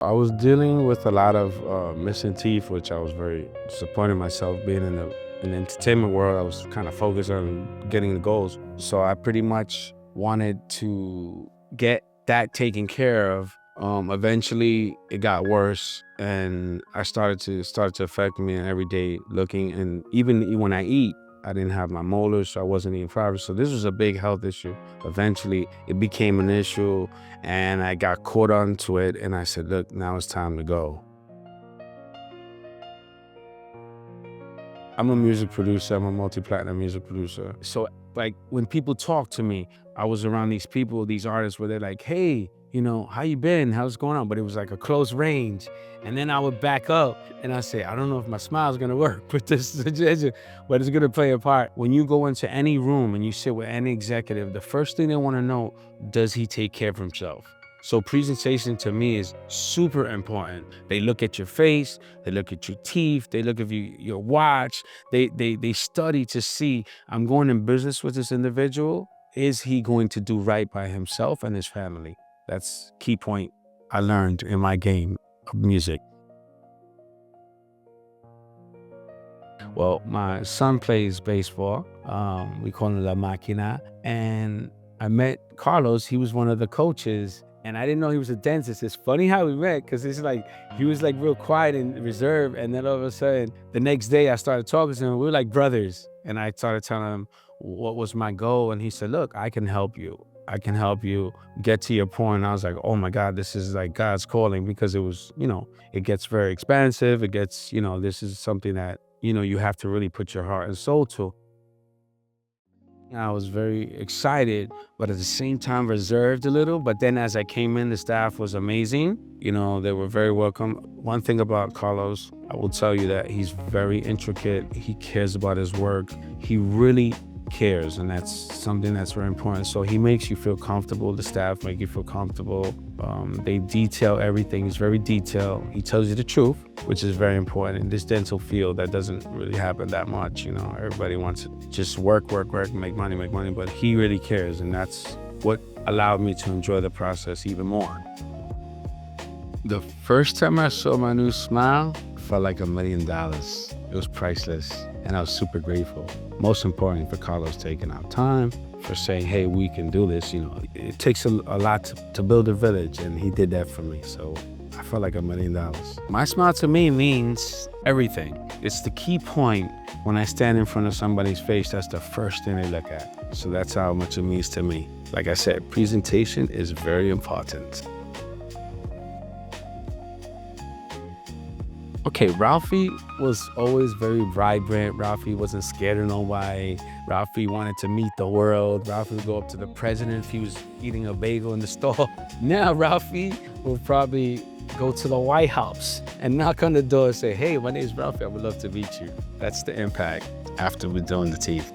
I was dealing with a lot of missing teeth, which I was very disappointed in myself. Being in the entertainment world, I was kind of focused on getting the goals. So I pretty much wanted to get that taken care of. Eventually, it got worse, and I started to affect me in everyday looking, and even when I eat. I didn't have my molars, so I wasn't eating fiber. So this was a big health issue. Eventually, it became an issue, and I got caught onto it. And I said, "Look, now it's time to go." I'm a music producer. I'm a multi-platinum music producer. So, like, when people talk to me, I was around these people, these artists, where they're like, "Hey, how you been? How's it going on?" But it was like a close range. And then I would back up and I say, "I don't know if my smile is gonna work, but but it's gonna play a part." When you go into any room and you sit with any executive, the first thing they want to know, does he take care of himself? So presentation to me is super important. They look at your face, they look at your teeth, they look at your watch. They study to see, I'm going in business with this individual. Is he going to do right by himself and his family? That's key point I learned in my game of music. Well, my son plays baseball. We call him La Máquina. And I met Carlos. He was one of the coaches. And I didn't know he was a dentist. It's funny how we met because it's like he was like real quiet and reserved. And then all of a sudden, the next day I started talking to him. We were like brothers. And I started telling him what was my goal. And he said, "Look, I can help you. I can help you get to your point." And I was like, "Oh my God, this is like God's calling," because it was, it gets very expensive. It gets, this is something that, you have to really put your heart and soul to. I was very excited, but at the same time reserved a little. But then as I came in, the staff was amazing. They were very welcome. One thing about Carlos, I will tell you that he's very intricate. He cares about his work. He really cares, and that's something that's very important. So he makes you feel comfortable. The staff make you feel comfortable. They detail everything. He's very detailed. He tells you the truth, which is very important. In this dental field, that doesn't really happen that much. Everybody wants to just work, make money, but he really cares, and that's what allowed me to enjoy the process even more. The first time I saw my new smile, it felt like $1,000,000. It was priceless, and I was super grateful. Most important, for Carlos taking our time, for saying, "Hey, we can do this." It takes a lot to build a village, and he did that for me. So I felt like $1,000,000. My smile to me means everything. It's the key point when I stand in front of somebody's face. That's the first thing they look at. So that's how much it means to me. Like I said, presentation is very important. Okay, Ralphie was always very vibrant. Ralphie wasn't scared of nobody. Ralphie wanted to meet the world. Ralphie would go up to the president if he was eating a bagel in the store. Now Ralphie will probably go to the White House and knock on the door and say, "Hey, my name is Ralphie. I would love to meet you." That's the impact after we're doing the teeth.